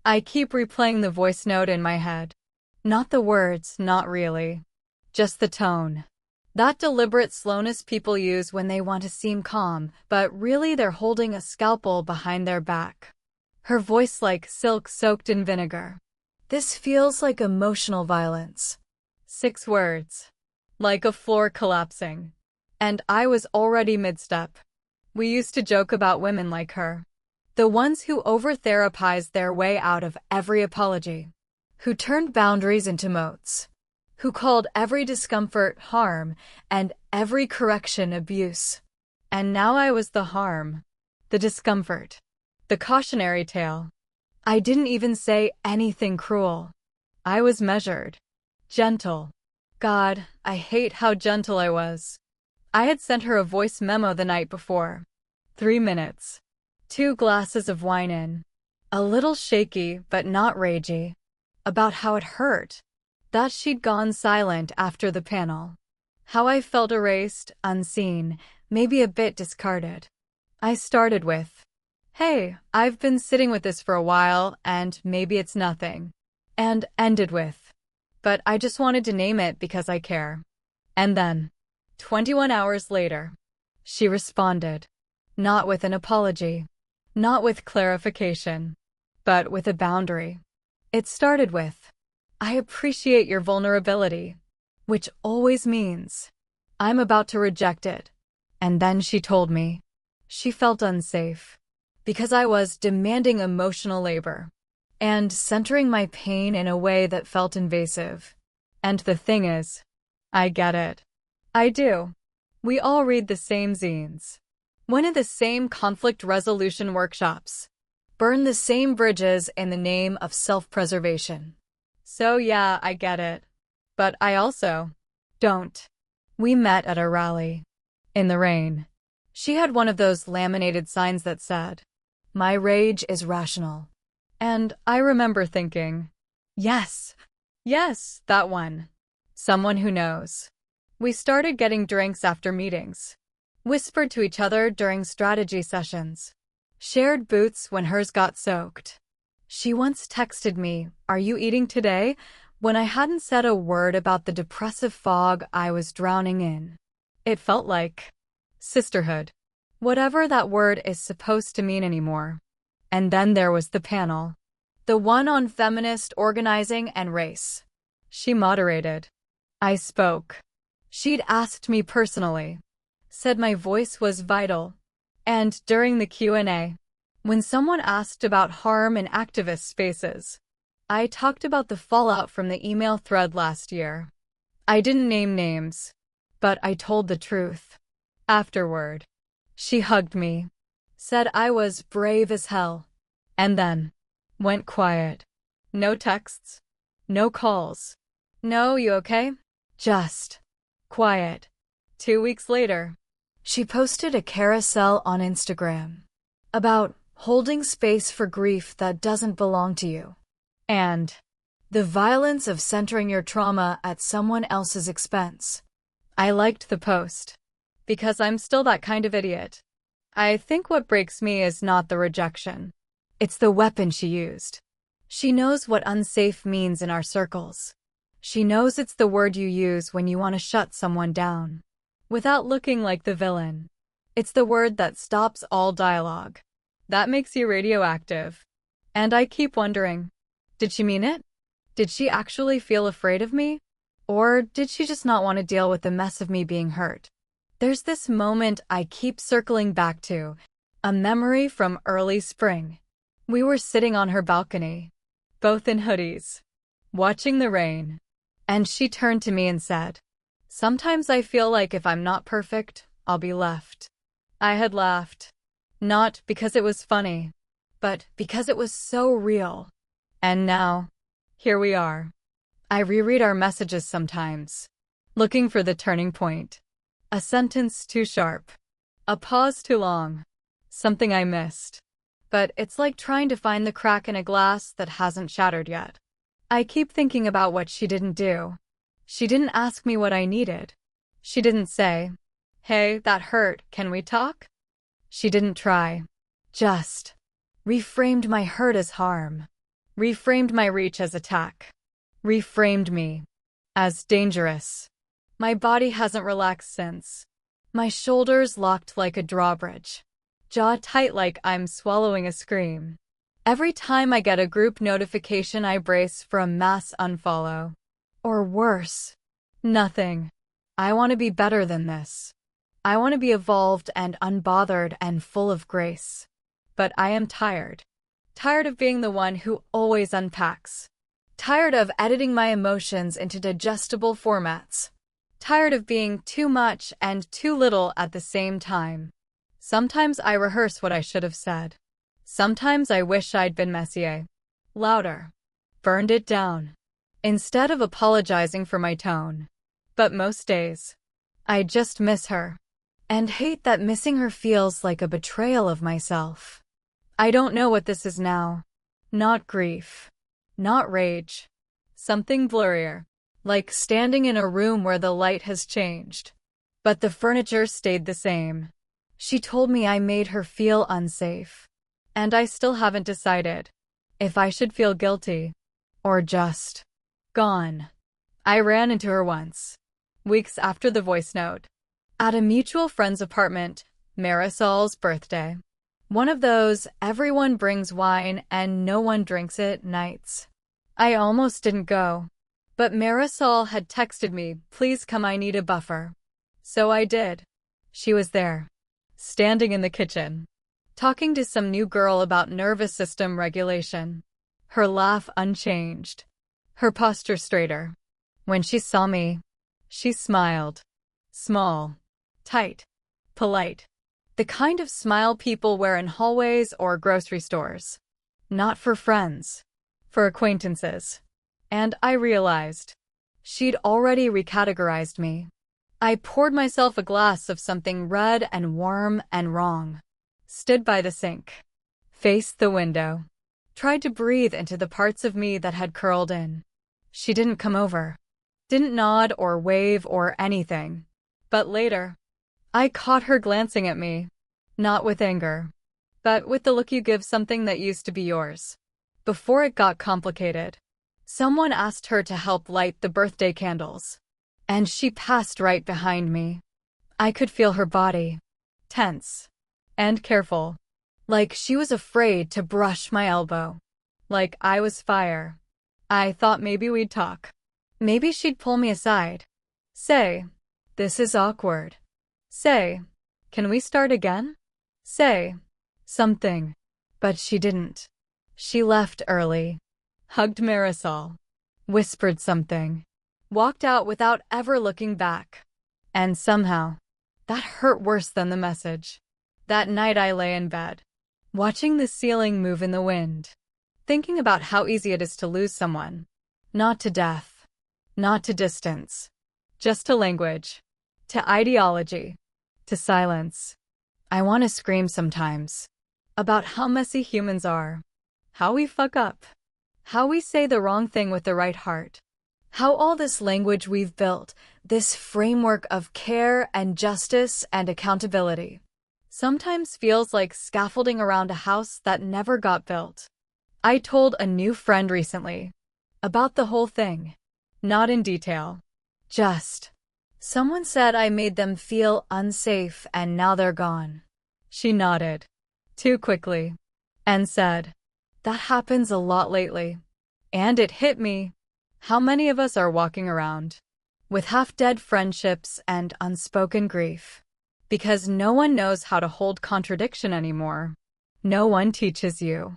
I keep replaying the voice note in my head. Not the words, not really. Just the tone. That deliberate slowness people use when they want to seem calm, but really they're holding a scalpel behind their back. Her voice like silk soaked in vinegar. This feels like emotional violence. 6 words. Like a floor collapsing. And I was already mid-step. We used to joke about women like her. The ones who over-therapized their way out of every apology. Who turned boundaries into moats. Who called every discomfort harm and every correction abuse. And now I was the harm. The discomfort. The cautionary tale. I didn't even say anything cruel. I was measured. Gentle. God, I hate how gentle I was. I had sent her a voice memo the night before. 3 minutes. 2 glasses of wine in. A little shaky, but not ragey. About how it hurt. That she'd gone silent after the panel. How I felt erased, unseen, maybe a bit discarded. I started with, "Hey, I've been sitting with this for a while, and maybe it's nothing." And ended with, "But I just wanted to name it because I care." And then, 21 hours later, she responded. Not with an apology. Not with clarification. But with a boundary. It started with, "I appreciate your vulnerability," which always means, I'm about to reject it. And then she told me. She felt unsafe. Because I was demanding emotional labor. And centering my pain in a way that felt invasive. And the thing is, I get it. I do. We all read the same zines. Went in the same conflict resolution workshops. Burn the same bridges in the name of self-preservation. So yeah, I get it. But I also don't. We met at a rally. In the rain. She had one of those laminated signs that said, "My rage is rational." And I remember thinking, yes, that one. Someone who knows. We started getting drinks after meetings. Whispered to each other during strategy sessions. Shared boots when hers got soaked. She once texted me, "Are you eating today?" when I hadn't said a word about the depressive fog I was drowning in. It felt like sisterhood. Whatever that word is supposed to mean anymore. And then there was the panel. The one on feminist organizing and race. She moderated. I spoke. She'd asked me personally. Said my voice was vital. And during the Q&A, when someone asked about harm in activist spaces, I talked about the fallout from the email thread last year. I didn't name names, but I told the truth. Afterward, she hugged me, said I was brave as hell, and then went quiet. No texts, no calls. No, you okay? Just quiet. 2 weeks later, she posted a carousel on Instagram about holding space for grief that doesn't belong to you, and the violence of centering your trauma at someone else's expense. I liked the post, because I'm still that kind of idiot. I think what breaks me is not the rejection. It's the weapon she used. She knows what unsafe means in our circles. She knows it's the word you use when you want to shut someone down, without looking like the villain. It's the word that stops all dialogue. That makes you radioactive. And I keep wondering, did she mean it? Did she actually feel afraid of me? Or did she just not want to deal with the mess of me being hurt? There's this moment I keep circling back to, a memory from early spring. We were sitting on her balcony, both in hoodies, watching the rain. And she turned to me and said, "Sometimes I feel like if I'm not perfect, I'll be left." I had laughed. Not because it was funny, but because it was so real. And now, here we are. I reread our messages sometimes, looking for the turning point. A sentence too sharp. A pause too long. Something I missed. But it's like trying to find the crack in a glass that hasn't shattered yet. I keep thinking about what she didn't do. She didn't ask me what I needed. She didn't say, "Hey, that hurt, can we talk?" She didn't try. Just reframed my hurt as harm. reframed my reach as attack, reframed me as dangerous. My body hasn't relaxed since. My shoulders locked like a drawbridge, jaw tight like I'm swallowing a scream. Every time I get a group notification, I brace for a mass unfollow. Or worse, nothing. I want to be better than this. I want to be evolved and unbothered and full of grace. But I am tired. Tired of being the one who always unpacks. Tired of editing my emotions into digestible formats. Tired of being too much and too little at the same time. Sometimes I rehearse what I should have said. Sometimes I wish I'd been messier. Louder. Burned it down. Instead of apologizing for my tone. But most days, I just miss her. And hate that missing her feels like a betrayal of myself. I don't know what this is now. Not grief. Not rage. Something blurrier. Like standing in a room where the light has changed. But the furniture stayed the same. She told me I made her feel unsafe. And I still haven't decided if I should feel guilty or just gone. I ran into her once, weeks after the voice note, at a mutual friend's apartment, Marisol's birthday. One of those everyone brings wine and no one drinks it nights. I almost didn't go, but Marisol had texted me, "Please come, I need a buffer." So I did. She was there, standing in the kitchen, talking to some new girl about nervous system regulation. Her laugh unchanged, her posture straighter. When she saw me, she smiled. Small, tight, polite. The kind of smile people wear in hallways or grocery stores. Not for friends, for acquaintances. And I realized she'd already recategorized me. I poured myself a glass of something red and warm and wrong. Stood by the sink. Faced the window. Tried to breathe into the parts of me that had curled in. She didn't come over. Didn't nod or wave or anything. But later, I caught her glancing at me. Not with anger, but with the look you give something that used to be yours. Before it got complicated, someone asked her to help light the birthday candles. And she passed right behind me. I could feel her body. Tense. And careful. Like she was afraid to brush my elbow. Like I was fire. I thought maybe we'd talk. Maybe she'd pull me aside. Say, "This is awkward." Say, "Can we start again?" Say something. But she didn't. She left early. Hugged Marisol. Whispered something. Walked out without ever looking back. And somehow, that hurt worse than the message. That night I lay in bed, watching the ceiling move in the wind, thinking about how easy it is to lose someone. Not to death. Not to distance. Just to language. To ideology. To silence. I want to scream sometimes. About how messy humans are. How we fuck up. How we say the wrong thing with the right heart. How all this language we've built, this framework of care and justice and accountability, sometimes feels like scaffolding around a house that never got built. I told a new friend recently about the whole thing. Not in detail. Just. Someone said I made them feel unsafe and now they're gone. She nodded. Too quickly. And said, "That happens a lot lately." And it hit me. How many of us are walking around with half-dead friendships and unspoken grief? Because no one knows how to hold contradiction anymore. No one teaches you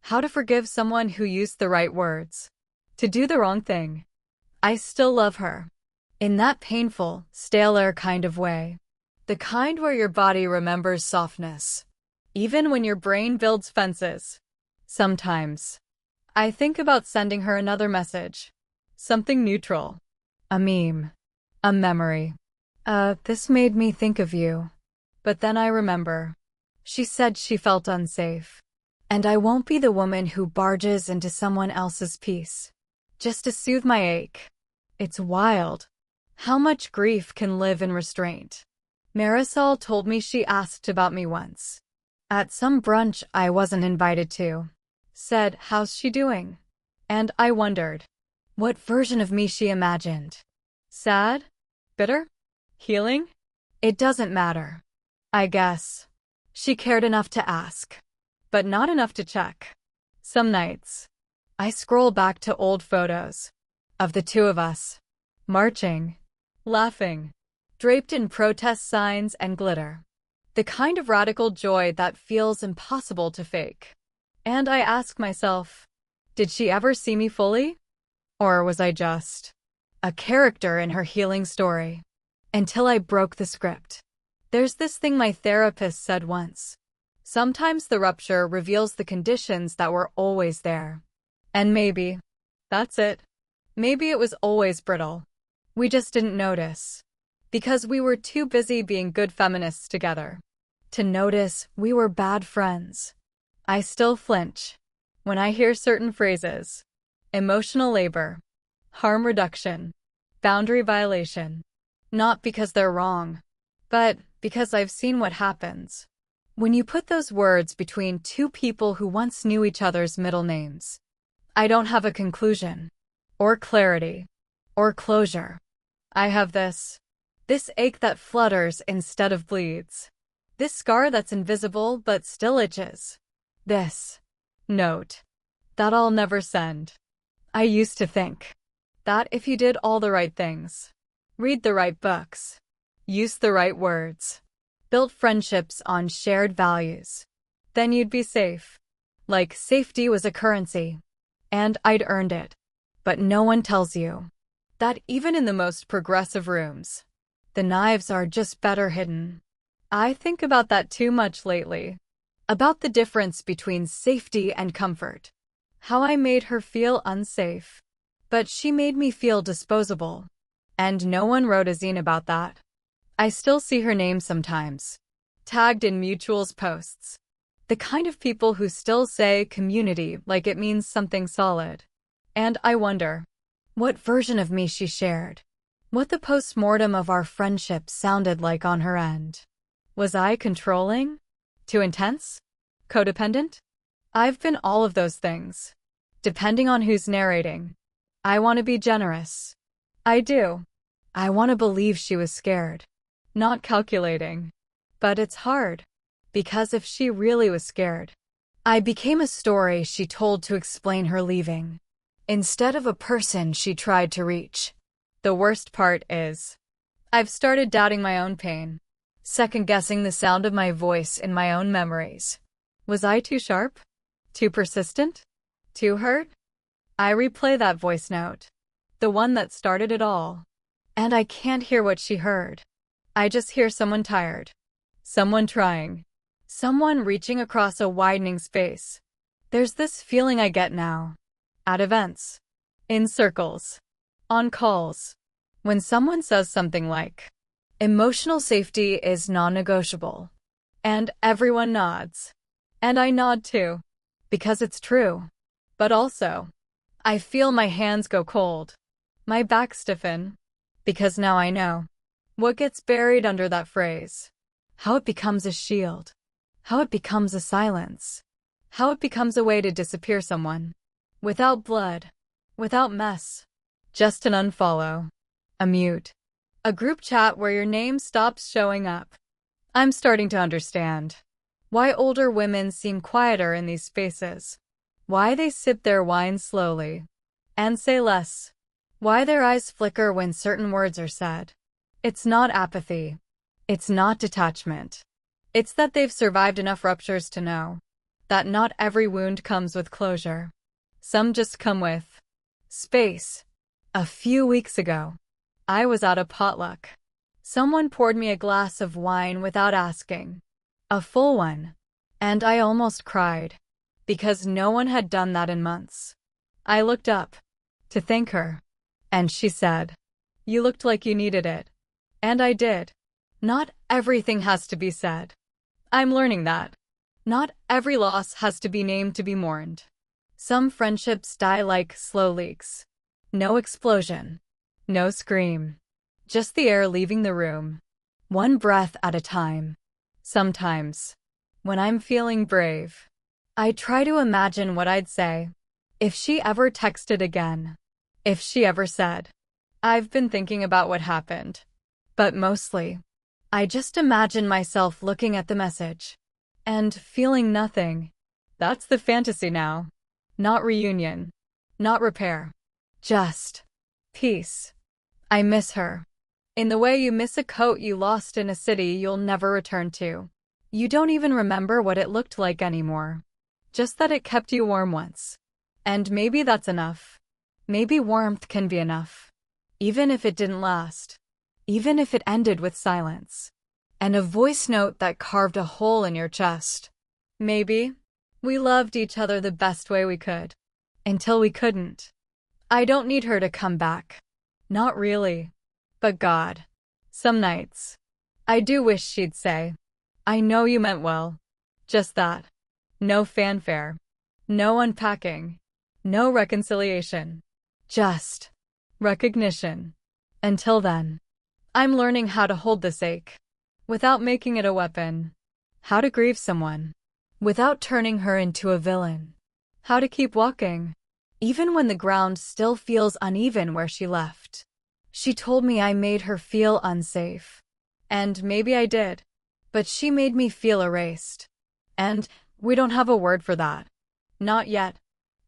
how to forgive someone who used the right words to do the wrong thing. I still love her. In that painful, staler kind of way. The kind where your body remembers softness, even when your brain builds fences. Sometimes, I think about sending her another message. Something neutral. A meme. A memory. This made me think of you. But then I remember. She said she felt unsafe. And I won't be the woman who barges into someone else's peace just to soothe my ache. It's wild how much grief can live in restraint. Marisol told me she asked about me once. At some brunch I wasn't invited to. Said, "How's she doing?" And I wondered what version of me she imagined. Sad? Bitter? Healing? It doesn't matter. I guess. She cared enough to ask, but not enough to check. Some nights, I scroll back to old photos of the two of us, marching, laughing, draped in protest signs and glitter. The kind of radical joy that feels impossible to fake. And I ask myself, did she ever see me fully? Or was I just a character in her healing story? Until I broke the script. There's this thing my therapist said once. Sometimes the rupture reveals the conditions that were always there. And maybe that's it. Maybe it was always brittle. We just didn't notice. Because we were too busy being good feminists together to notice we were bad friends. I still flinch when I hear certain phrases. Emotional labor, harm reduction, boundary violation. Not because they're wrong, but because I've seen what happens when you put those words between two people who once knew each other's middle names. I don't have a conclusion, or clarity, or closure. I have this ache that flutters instead of bleeds. This scar that's invisible but still itches. This note that I'll never send. I used to think that if you did all the right things, read the right books, use the right words, built friendships on shared values, then you'd be safe. Like safety was a currency, and I'd earned it. But no one tells you that even in the most progressive rooms, the knives are just better hidden. I think about that too much lately. About the difference between safety and comfort. How I made her feel unsafe, but she made me feel disposable. And no one wrote a zine about that. I still see her name sometimes, tagged in mutuals posts. The kind of people who still say community like it means something solid. And I wonder what version of me she shared. What the post-mortem of our friendship sounded like on her end. Was I controlling? Too intense? Codependent? I've been all of those things, depending on who's narrating. I want to be generous. I do. I want to believe she was scared, not calculating. But it's hard, because if she really was scared, I became a story she told to explain her leaving, instead of a person she tried to reach. The worst part is, I've started doubting my own pain, second-guessing the sound of my voice in my own memories. Was I too sharp? Too persistent? Too hurt? I replay that voice note, the one that started it all. And I can't hear what she heard. I just hear someone tired. Someone trying. Someone reaching across a widening space. There's this feeling I get now. At events. In circles. On calls. When someone says something like, emotional safety is non-negotiable. And everyone nods. And I nod too. Because it's true. But also, I feel my hands go cold. My back stiffen. Because now I know what gets buried under that phrase. How it becomes a shield. How it becomes a silence. How it becomes a way to disappear someone. Without blood. Without mess. Just an unfollow. A mute. A group chat where your name stops showing up. I'm starting to understand why older women seem quieter in these spaces. Why they sip their wine slowly and say less. Why their eyes flicker when certain words are said. It's not apathy. It's not detachment. It's that they've survived enough ruptures to know that not every wound comes with closure. Some just come with space. A few weeks ago, I was at a potluck. Someone poured me a glass of wine without asking. A full one. And I almost cried. Because no one had done that in months. I looked up to thank her. And she said, "You looked like you needed it." And I did. Not everything has to be said. I'm learning that. Not every loss has to be named to be mourned. Some friendships die like slow leaks. No explosion. No scream. Just the air leaving the room. One breath at a time. Sometimes, when I'm feeling brave, I try to imagine what I'd say If she ever texted again. If she ever said, "I've been thinking about what happened." But mostly, I just imagine myself looking at the message and feeling nothing. That's the fantasy now. Not reunion. Not repair. Just peace. I miss her. In the way you miss a coat you lost in a city you'll never return to. You don't even remember what it looked like anymore. Just that it kept you warm once. And maybe that's enough. Maybe warmth can be enough. Even if it didn't last. Even if it ended with silence. And a voice note that carved a hole in your chest. Maybe we loved each other the best way we could. Until we couldn't. I don't need her to come back. Not really. But God. Some nights. I do wish she'd say, "I know you meant well." Just that. No fanfare. No unpacking. No reconciliation. Just recognition. Until then, I'm learning how to hold this ache without making it a weapon. How to grieve someone without turning her into a villain. How to keep walking even when the ground still feels uneven where she left. She told me I made her feel unsafe. And maybe I did. But she made me feel erased. And we don't have a word for that. Not yet.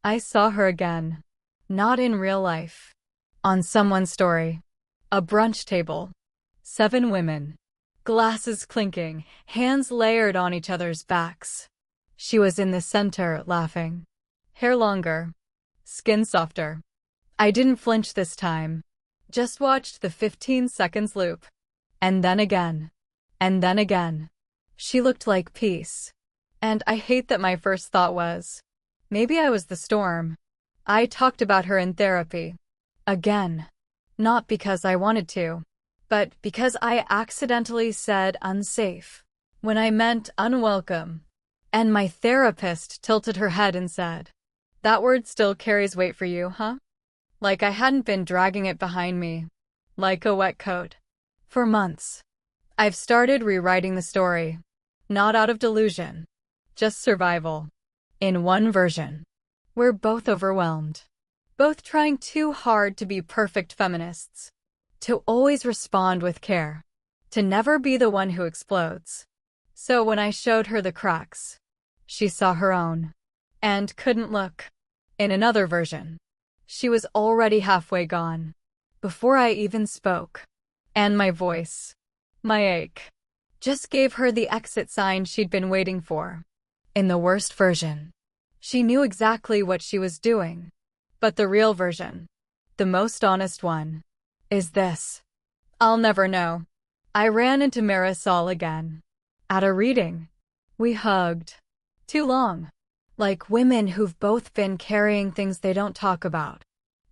I saw her again. Not in real life. On someone's story. A brunch table. 7 women. Glasses clinking, hands layered on each other's backs. She was in the center, laughing. Hair longer. Skin softer. I didn't flinch this time. Just watched the 15 seconds loop. And then again. And then again. She looked like peace. And I hate that my first thought was, maybe I was the storm. I talked about her in therapy. Again. Not because I wanted to, but because I accidentally said unsafe when I meant unwelcome. And my therapist tilted her head and said, "That word still carries weight for you, huh?" Like I hadn't been dragging it behind me. Like a wet coat. For months. I've started rewriting the story. Not out of delusion. Just survival. In one version. We're both overwhelmed. Both trying too hard to be perfect feminists. To always respond with care. To never be the one who explodes. So when I showed her the cracks, she saw her own. And couldn't look. In another version. She was already halfway gone. Before I even spoke. And my voice. My ache. Just gave her the exit sign she'd been waiting for. In the worst version. She knew exactly what she was doing. But the real version. The most honest one. Is this. I'll never know. I ran into Marisol again. At a reading. We hugged. Too long. Like women who've both been carrying things they don't talk about.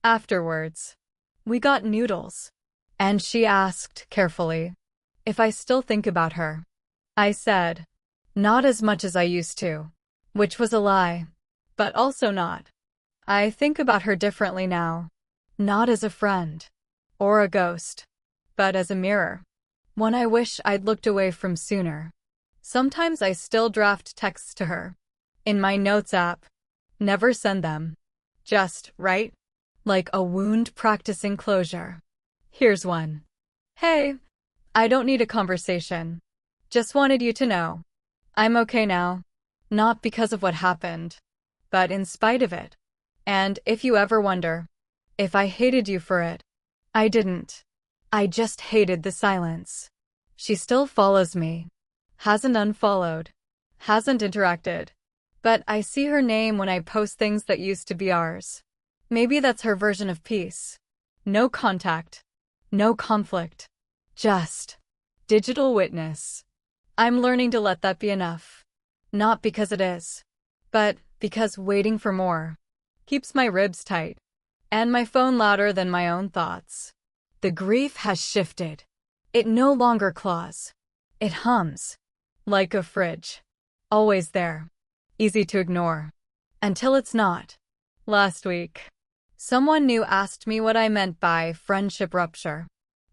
Afterwards. We got noodles. And she asked, carefully, if I still think about her. I said, not as much as I used to. Which was a lie. But also not. I think about her differently now. Not as a friend. Or a ghost. But as a mirror. One I wish I'd looked away from sooner. Sometimes I still draft texts to her. In my notes app. Never send them. Just write. Like a wound practicing closure. Here's one. Hey. I don't need a conversation. Just wanted you to know. I'm okay now. Not because of what happened. But in spite of it. And if you ever wonder. If I hated you for it. I didn't. I just hated the silence. She still follows me. Hasn't unfollowed. Hasn't interacted. But I see her name when I post things that used to be ours. Maybe that's her version of peace. No contact. No conflict. Just digital witness. I'm learning to let that be enough. Not because it is. But because waiting for more keeps my ribs tight. And my phone louder than my own thoughts. The grief has shifted. It no longer claws. It hums. Like a fridge. Always there. Easy to ignore. Until it's not. Last week. Someone new asked me what I meant by friendship rupture.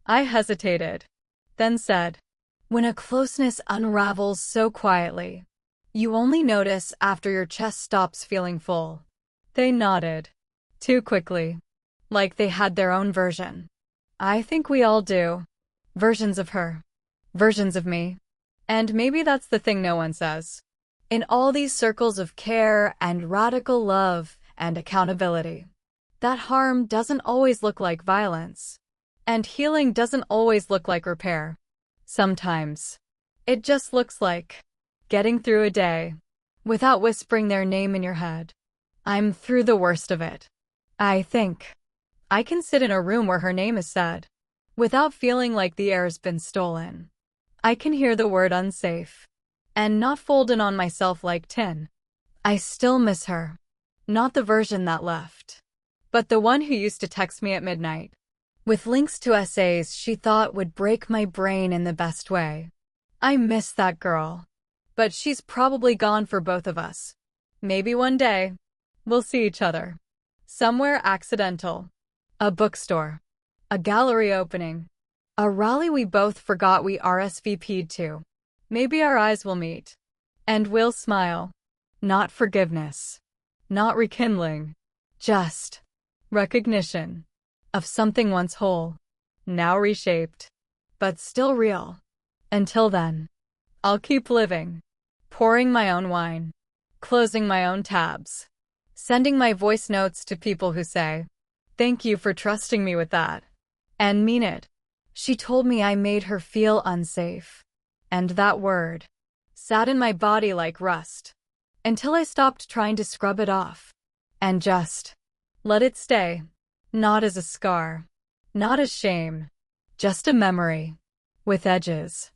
I hesitated. Then said, when a closeness unravels so quietly, you only notice after your chest stops feeling full. They nodded. Too quickly. Like they had their own version. I think we all do. Versions of her. Versions of me. And maybe that's the thing no one says. In all these circles of care and radical love and accountability, that harm doesn't always look like violence. And healing doesn't always look like repair. Sometimes. It just looks like getting through a day without whispering their name in your head. I'm through the worst of it. I think I can sit in a room where her name is said without feeling like the air's been stolen. I can hear the word unsafe and not fold in on myself like tin. I still miss her. Not the version that left, but the one who used to text me at midnight with links to essays she thought would break my brain in the best way. I miss that girl, but she's probably gone for both of us. Maybe one day we'll see each other. Somewhere accidental. A bookstore. A gallery opening. A rally we both forgot we RSVP'd to. Maybe our eyes will meet. And we'll smile. Not forgiveness. Not rekindling. Just recognition of something once whole, now reshaped, but still real. Until then, I'll keep living. Pouring my own wine. Closing my own tabs. Sending my voice notes to people who say, "Thank you for trusting me with that." And mean it. She told me I made her feel unsafe. And that word sat in my body like rust. Until I stopped trying to scrub it off. And just let it stay. Not as a scar. Not as shame. Just a memory. With edges.